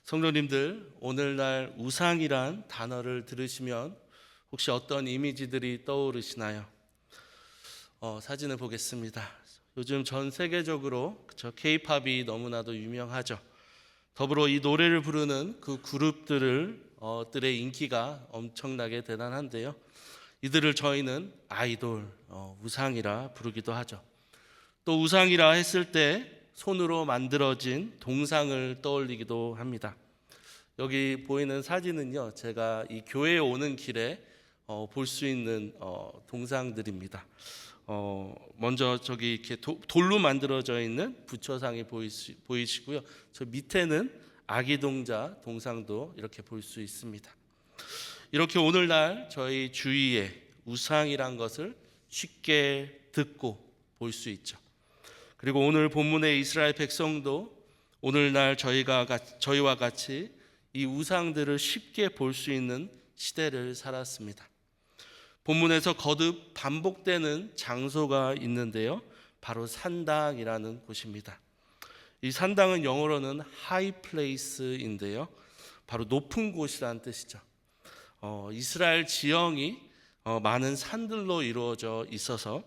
성도님들, 오늘날 우상이란 단어를 들으시면 혹시 어떤 이미지들이 떠오르시나요? 사진을 보겠습니다. 요즘 전 세계적으로 K-팝이 너무나도 유명하죠. 더불어 이 노래를 부르는 그 그룹들의 인기가 엄청나게 대단한데요. 이들을 저희는 아이돌, 우상이라 부르기도 하죠. 또 우상이라 했을 때 손으로 만들어진 동상을 떠올리기도 합니다. 여기 보이는 사진은요, 제가 이 교회에 오는 길에 볼 수 있는 동상들입니다. 먼저 저기 이렇게 돌로 만들어져 있는 부처상이 보이시고요. 저 밑에는 아기 동상도 이렇게 볼 수 있습니다. 이렇게 오늘날 저희 주위에 우상이란 것을 쉽게 듣고 볼 수 있죠. 그리고 오늘 본문의 이스라엘 백성도 오늘날 저희와 같이 이 우상들을 쉽게 볼 수 있는 시대를 살았습니다. 본문에서 거듭 반복되는 장소가 있는데요. 바로 산당이라는 곳입니다. 이 산당은 영어로는 high place인데요. 바로 높은 곳이라는 뜻이죠. 이스라엘 지형이 많은 산들로 이루어져 있어서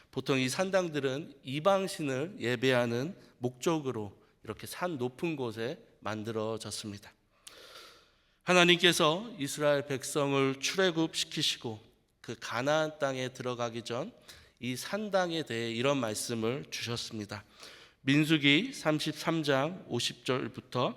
보통 이 산당들은 이방신을 예배하는 목적으로 이렇게 산 높은 곳에 만들어졌습니다. 하나님께서 이스라엘 백성을 출애굽시키시고 그 가나안 땅에 들어가기 전 이 산당에 대해 이런 말씀을 주셨습니다. 민수기 33장 50절부터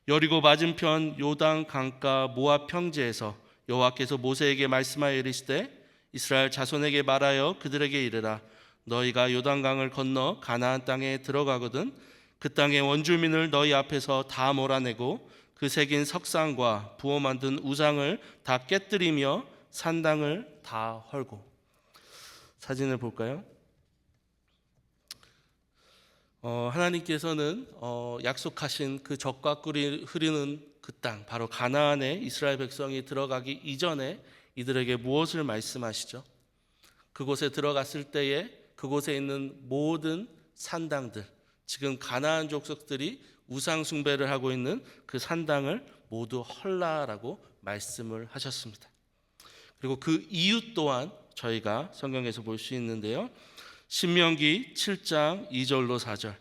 여리고 맞은편 요단 강가 모압 평지에서 여호와께서 모세에게 말씀하여 이르시되 이스라엘 자손에게 말하여 그들에게 이르라 너희가 요단강을 건너 가나안 땅에 들어가거든 그 땅의 원주민을 너희 앞에서 다 몰아내고 그 새긴 석상과 부어 만든 우상을 다 깨뜨리며 산당을 다 헐고. 사진을 볼까요? 하나님께서는 약속하신 그 젖과 꿀이 흐르는 그 땅, 바로 가나안에 이스라엘 백성이 들어가기 이전에 이들에게 무엇을 말씀하시죠? 그곳에 들어갔을 때에 그곳에 있는 모든 산당들, 지금 가나안 족속들이 우상 숭배를 하고 있는 그 산당을 모두 헐라라고 말씀을 하셨습니다. 그리고 그 이유 또한 저희가 성경에서 볼 수 있는데요. 신명기 7장 2절로 4절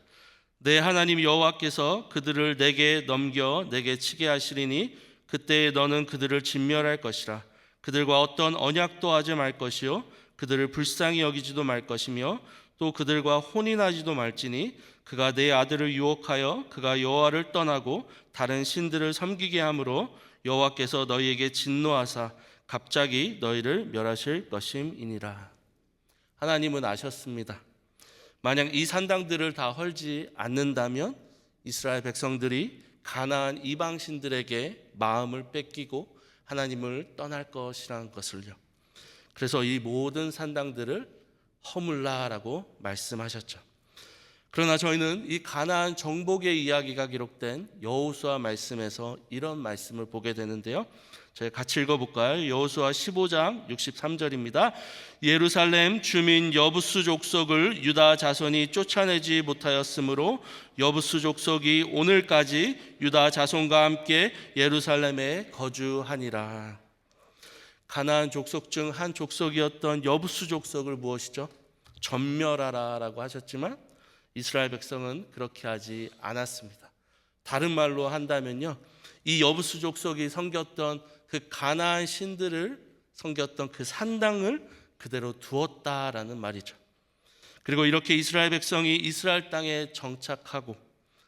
내 하나님 여호와께서 그들을 내게 넘겨 내게 치게 하시리니 그때에 너는 그들을 진멸할 것이라 그들과 어떤 언약도 하지 말 것이요 그들을 불쌍히 여기지도 말 것이며 또 그들과 혼인하지도 말지니 그가 내 아들을 유혹하여 그가 여호와를 떠나고 다른 신들을 섬기게 함으로 여호와께서 너희에게 진노하사 갑자기 너희를 멸하실 것임이니라. 하나님은 아셨습니다. 만약 이 산당들을 다 헐지 않는다면 이스라엘 백성들이 가나안 이방신들에게 마음을 뺏기고 하나님을 떠날 것이라는 것을요. 그래서 이 모든 산당들을 허물라라고 말씀하셨죠. 그러나 저희는 이 가나안 정복의 이야기가 기록된 여호수아 말씀에서 이런 말씀을 보게 되는데요. 저희 같이 읽어볼까요? 여호수아 15장 63절입니다. 예루살렘 주민 여부스 족속을 유다 자손이 쫓아내지 못하였으므로 여부스 족속이 오늘까지 유다 자손과 함께 예루살렘에 거주하니라. 가나안 족속 중 한 족속이었던 여부스 족속을 무엇이죠? 전멸하라라고 하셨지만 이스라엘 백성은 그렇게 하지 않았습니다. 다른 말로 한다면요, 이 여부스 족속이 섬겼던 그 가나안 신들을 섬겼던 그 산당을 그대로 두었다라는 말이죠. 그리고 이렇게 이스라엘 백성이 이스라엘 땅에 정착하고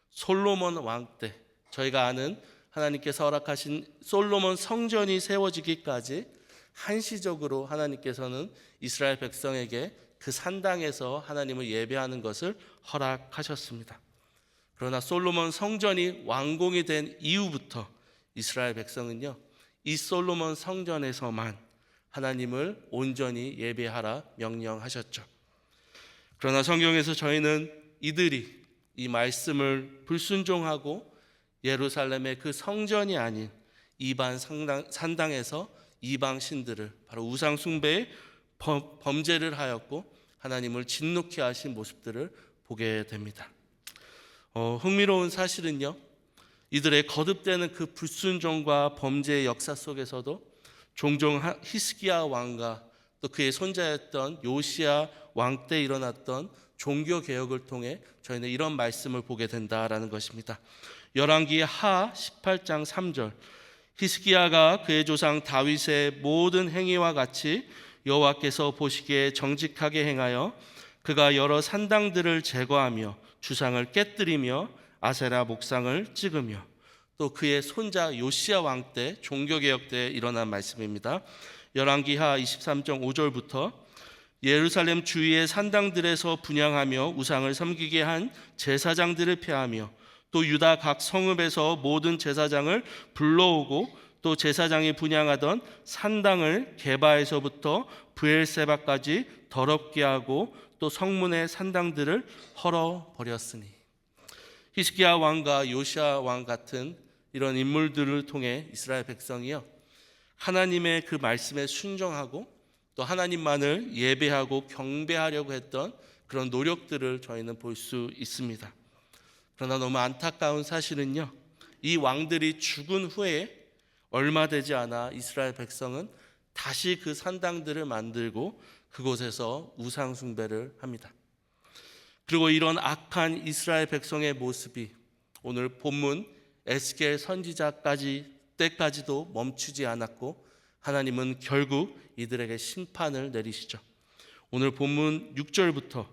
솔로몬 왕 때 저희가 아는 하나님께서 허락하신 솔로몬 성전이 세워지기까지 한시적으로 하나님께서는 이스라엘 백성에게 그 산당에서 하나님을 예배하는 것을 허락하셨습니다. 그러나 솔로몬 성전이 완공이 된 이후부터 이스라엘 백성은요, 이 솔로몬 성전에서만 하나님을 온전히 예배하라 명령하셨죠. 그러나 성경에서 저희는 이들이 이 말씀을 불순종하고 예루살렘의 그 성전이 아닌 이방 산당에서 이방 신들을 바로 우상 숭배의 범죄를 하였고 하나님을 진노케 하신 모습들을 보게 됩니다. 흥미로운 사실은요, 이들의 거듭되는 그 불순종과 범죄의 역사 속에서도 종종 히스기야 왕과 또 그의 손자였던 요시야 왕 때 일어났던 종교 개혁을 통해 저희는 이런 말씀을 보게 된다라는 것입니다. 열왕기 하 18장 3절, 히스기야가 그의 조상 다윗의 모든 행위와 같이 여호와께서 보시기에 정직하게 행하여 그가 여러 산당들을 제거하며 주상을 깨뜨리며 아세라 목상을 찍으며, 또 그의 손자 요시야 왕 때 종교개혁 때 일어난 말씀입니다. 열왕기하 23장 5절부터 예루살렘 주위의 산당들에서 분향하며 우상을 섬기게 한 제사장들을 폐하며, 또 유다 각 성읍에서 모든 제사장을 불러오고, 또 제사장이 분향하던 산당을 게바에서부터 브엘세바까지 더럽게 하고, 또 성문의 산당들을 헐어버렸으니. 히스기야 왕과 요시야 왕 같은 이런 인물들을 통해 이스라엘 백성이요, 하나님의 그 말씀에 순종하고 또 하나님만을 예배하고 경배하려고 했던 그런 노력들을 저희는 볼 수 있습니다. 그러나 너무 안타까운 사실은요, 이 왕들이 죽은 후에 얼마 되지 않아 이스라엘 백성은 다시 그 산당들을 만들고 그곳에서 우상 숭배를 합니다. 그리고 이런 악한 이스라엘 백성의 모습이 오늘 본문 에스겔 선지자까지 때까지도 멈추지 않았고, 하나님은 결국 이들에게 심판을 내리시죠. 오늘 본문 6절부터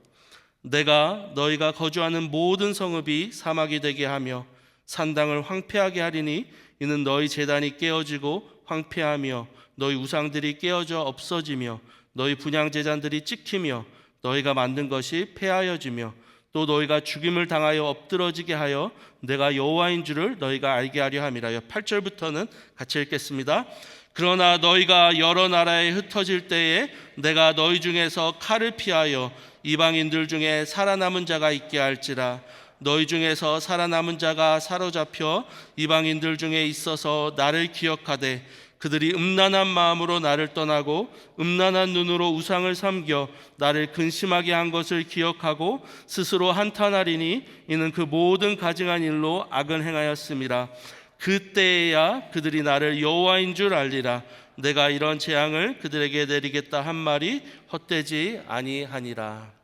내가 너희가 거주하는 모든 성읍이 사막이 되게 하며 산당을 황폐하게 하리니 이는 너희 제단이 깨어지고 황폐하며 너희 우상들이 깨어져 없어지며 너희 분향제단들이 찍히며 너희가 만든 것이 폐하여지며 또 너희가 죽임을 당하여 엎드러지게 하여 내가 여호와인 줄을 너희가 알게 하려 함이라. 8절부터는 같이 읽겠습니다. 그러나 너희가 여러 나라에 흩어질 때에 내가 너희 중에서 칼을 피하여 이방인들 중에 살아남은 자가 있게 할지라. 너희 중에서 살아남은 자가 사로잡혀 이방인들 중에 있어서 나를 기억하되 그들이 음란한 마음으로 나를 떠나고 음란한 눈으로 우상을 섬겨 나를 근심하게 한 것을 기억하고 스스로 한탄하리니 이는 그 모든 가증한 일로 악을 행하였음이라. 그때야 그들이 나를 여호와인 줄 알리라. 내가 이런 재앙을 그들에게 내리겠다 한 말이 헛되지 아니하니라.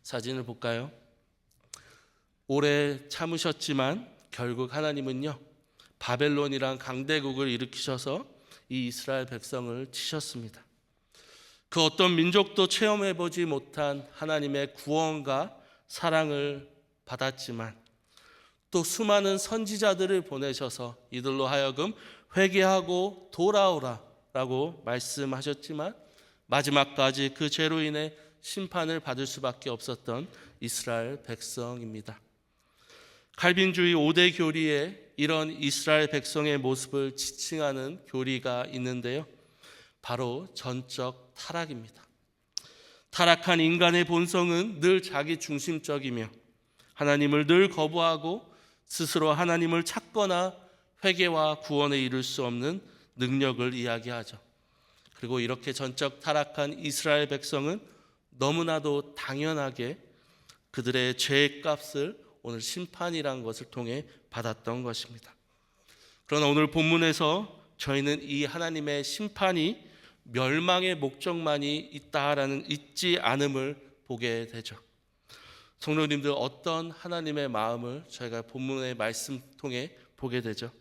사진을 볼까요? 오래 참으셨지만 결국 하나님은요, 바벨론이란 강대국을 일으키셔서 이 이스라엘 백성을 치셨습니다. 그 어떤 민족도 체험해보지 못한 하나님의 구원과 사랑을 받았지만 또 수많은 선지자들을 보내셔서 이들로 하여금 회개하고 돌아오라 라고 말씀하셨지만 마지막까지 그 죄로 인해 심판을 받을 수밖에 없었던 이스라엘 백성입니다. 칼빈주의 5대 교리에 이런 이스라엘 백성의 모습을 지칭하는 교리가 있는데요, 바로 전적 타락입니다. 타락한 인간의 본성은 늘 자기 중심적이며 하나님을 늘 거부하고 스스로 하나님을 찾거나 회개와 구원에 이를 수 없는 능력을 이야기하죠. 그리고 이렇게 전적 타락한 이스라엘 백성은 너무나도 당연하게 그들의 죄의 값을 오늘 심판이라는 것을 통해 받았던 것입니다. 그러나 오늘 본문에서 저희는 이 하나님의 심판이 멸망의 목적만이 있지 않음을 보게 되죠. 성도님들, 어떤 하나님의 마음을 저희가 본문의 말씀 통해 보게 되죠.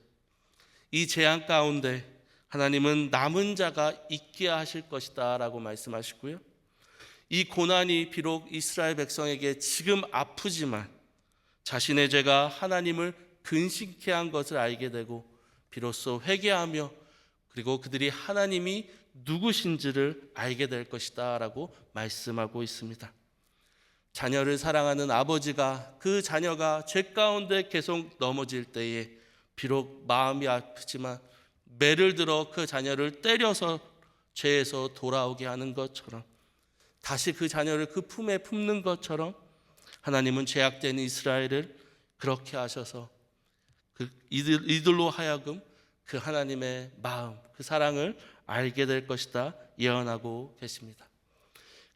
이 재앙 가운데 하나님은 남은 자가 있게 하실 것이다 라고 말씀하시고요, 이 고난이 비록 이스라엘 백성에게 지금 아프지만 자신의 죄가 하나님을 근심케 한 것을 알게 되고 비로소 회개하며 그리고 그들이 하나님이 누구신지를 알게 될 것이다 라고 말씀하고 있습니다. 자녀를 사랑하는 아버지가 그 자녀가 죄 가운데 계속 넘어질 때에 비록 마음이 아프지만 매를 들어 그 자녀를 때려서 죄에서 돌아오게 하는 것처럼, 다시 그 자녀를 그 품에 품는 것처럼 하나님은 죄악된 이스라엘을 그렇게 하셔서 이들로 하여금 그 하나님의 마음, 그 사랑을 알게 될 것이다 예언하고 계십니다.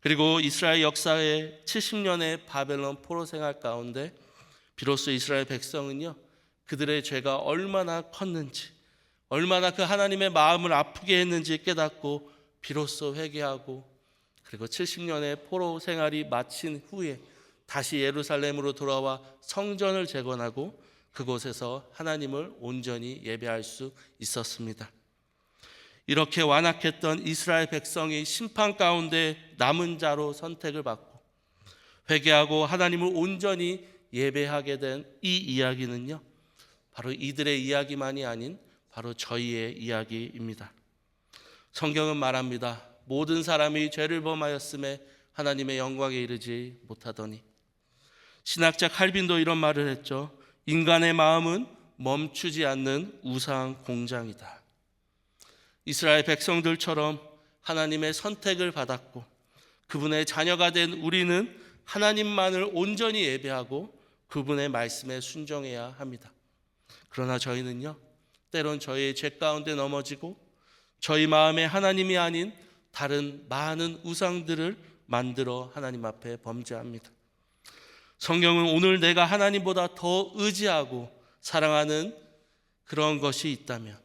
그리고 이스라엘 역사의 70년의 바벨론 포로 생활 가운데 비로소 이스라엘 백성은요, 그들의 죄가 얼마나 컸는지, 얼마나 그 하나님의 마음을 아프게 했는지 깨닫고 비로소 회개하고, 그리고 70년의 포로 생활이 마친 후에 다시 예루살렘으로 돌아와 성전을 재건하고 그곳에서 하나님을 온전히 예배할 수 있었습니다. 이렇게 완악했던 이스라엘 백성이 심판 가운데 남은 자로 선택을 받고 회개하고 하나님을 온전히 예배하게 된 이 이야기는요, 바로 이들의 이야기만이 아닌 바로 저희의 이야기입니다. 성경은 말합니다. 모든 사람이 죄를 범하였음에 하나님의 영광에 이르지 못하더니. 신학자 칼빈도 이런 말을 했죠. 인간의 마음은 멈추지 않는 우상 공장이다. 이스라엘 백성들처럼 하나님의 선택을 받았고 그분의 자녀가 된 우리는 하나님만을 온전히 예배하고 그분의 말씀에 순종해야 합니다. 그러나 저희는요, 때론 저희의 죄 가운데 넘어지고 저희 마음에 하나님이 아닌 다른 많은 우상들을 만들어 하나님 앞에 범죄합니다. 성경은 오늘 내가 하나님보다 더 의지하고 사랑하는 그런 것이 있다면,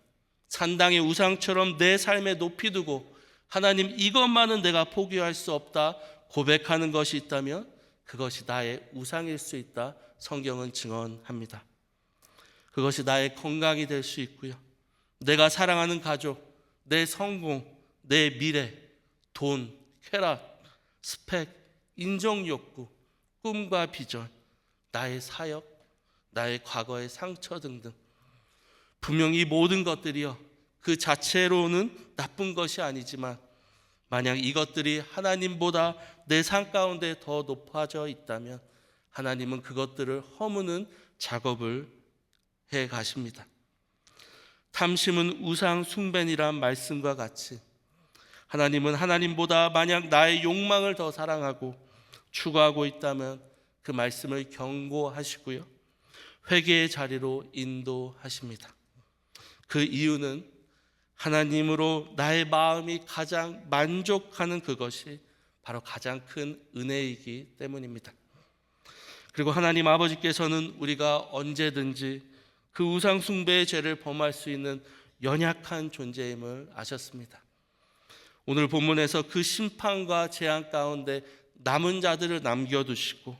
산당의 우상처럼 내 삶에 높이 두고 하나님 이것만은 내가 포기할 수 없다 고백하는 것이 있다면 그것이 나의 우상일 수 있다 성경은 증언합니다. 그것이 나의 건강이 될 수 있고요, 내가 사랑하는 가족, 내 성공, 내 미래, 돈, 쾌락, 스펙, 인정욕구, 꿈과 비전, 나의 사역, 나의 과거의 상처 등등. 분명히 이 모든 것들이요, 그 자체로는 나쁜 것이 아니지만 만약 이것들이 하나님보다 내 삶 가운데 더 높아져 있다면 하나님은 그것들을 허무는 작업을 해 가십니다. 탐심은 우상 숭배니란 말씀과 같이 하나님은 하나님보다 만약 나의 욕망을 더 사랑하고 추구하고 있다면 그 말씀을 경고하시고요, 회개의 자리로 인도하십니다. 그 이유는 하나님으로 나의 마음이 가장 만족하는 그것이 바로 가장 큰 은혜이기 때문입니다. 그리고 하나님 아버지께서는 우리가 언제든지 그 우상 숭배의 죄를 범할 수 있는 연약한 존재임을 아셨습니다. 오늘 본문에서 그 심판과 재앙 가운데 남은 자들을 남겨두시고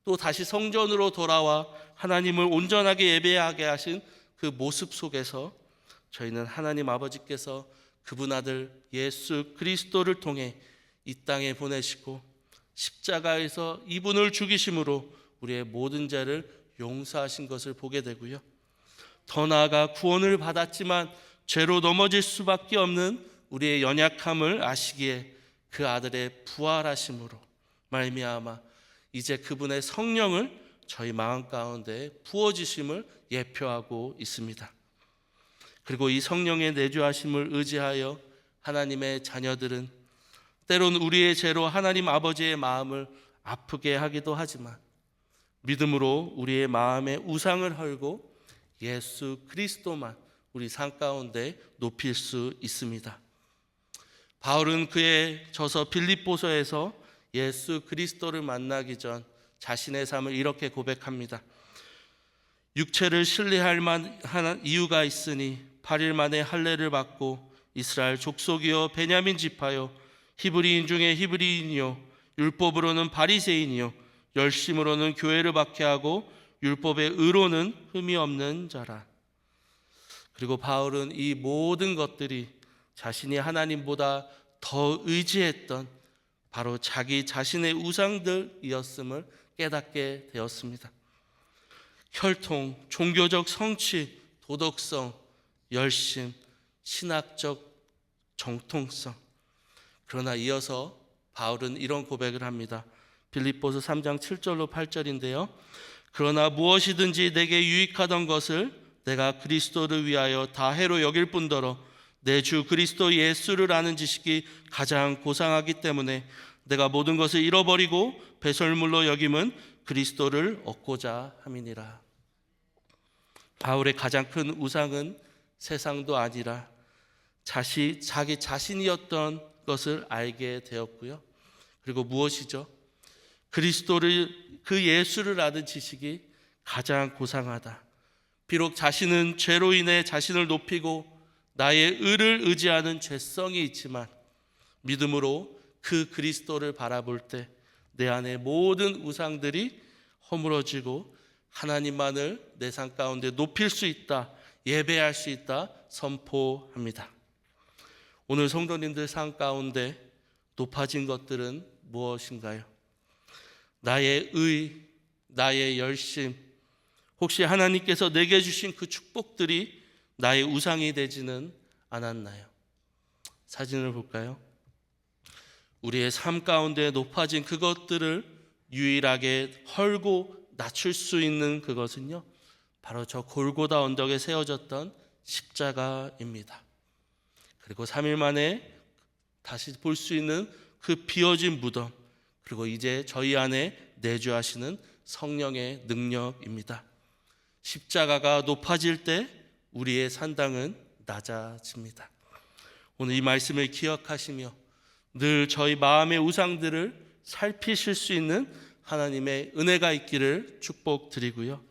또 다시 성전으로 돌아와 하나님을 온전하게 예배하게 하신 그 모습 속에서 저희는 하나님 아버지께서 그분 아들 예수 그리스도를 통해 이 땅에 보내시고 십자가에서 이분을 죽이심으로 우리의 모든 죄를 용서하신 것을 보게 되고요, 더 나아가 구원을 받았지만 죄로 넘어질 수밖에 없는 우리의 연약함을 아시기에 그 아들의 부활하심으로 말미암아 이제 그분의 성령을 저희 마음 가운데 부어주심을 예표하고 있습니다. 그리고 이 성령의 내주하심을 의지하여 하나님의 자녀들은 때론 우리의 죄로 하나님 아버지의 마음을 아프게 하기도 하지만 믿음으로 우리의 마음의 우상을 헐고 예수 그리스도만 우리 삶 가운데 높일 수 있습니다. 바울은 그의 저서 빌립보서에서 예수 그리스도를 만나기 전 자신의 삶을 이렇게 고백합니다. 육체를 신뢰할 만한 이유가 있으니 8일 만에 할례를 받고 이스라엘 족속이요 베냐민 지파요 히브리인 중에 히브리인이요 율법으로는 바리새인이요 열심으로는 교회를 박해하고 율법의 의로는 흠이 없는 자라. 그리고 바울은 이 모든 것들이 자신이 하나님보다 더 의지했던 바로 자기 자신의 우상들이었음을 깨닫게 되었습니다. 혈통, 종교적 성취, 도덕성, 열심, 신학적 정통성. 그러나 이어서 바울은 이런 고백을 합니다. 빌립보서 3장 7절로 8절인데요. 그러나 무엇이든지 내게 유익하던 것을 내가 그리스도를 위하여 다 해로 여길 뿐더러 내 주 그리스도 예수를 아는 지식이 가장 고상하기 때문에 내가 모든 것을 잃어버리고 배설물로 여김은 그리스도를 얻고자 함이니라. 바울의 가장 큰 우상은 세상도 아니라 자기 자신이었던 것을 알게 되었고요. 그리고 무엇이죠? 그리스도를, 그 예수를 아는 지식이 가장 고상하다. 비록 자신은 죄로 인해 자신을 높이고 나의 의를 의지하는 죄성이 있지만 믿음으로 그 그리스도를 바라볼 때 내 안의 모든 우상들이 허물어지고 하나님만을 내 삶 가운데 높일 수 있다, 예배할 수 있다 선포합니다. 오늘 성도님들 삶 가운데 높아진 것들은 무엇인가요? 나의 의, 나의 열심, 혹시 하나님께서 내게 주신 그 축복들이 나의 우상이 되지는 않았나요? 사진을 볼까요? 우리의 삶 가운데 높아진 그것들을 유일하게 헐고 낮출 수 있는 그것은요, 바로 저 골고다 언덕에 세워졌던 십자가입니다. 그리고 3일 만에 다시 볼 수 있는 그 비어진 무덤, 그리고 이제 저희 안에 내주하시는 성령의 능력입니다. 십자가가 높아질 때 우리의 산당은 낮아집니다. 오늘 이 말씀을 기억하시며 늘 저희 마음의 우상들을 살피실 수 있는 하나님의 은혜가 있기를 축복드리고요.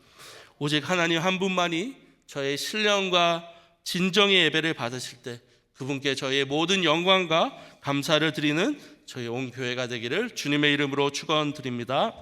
오직 하나님 한 분만이 저의 신령과 진정의 예배를 받으실 때 그분께 저의 모든 영광과 감사를 드리는 저희 온 교회가 되기를 주님의 이름으로 축원드립니다.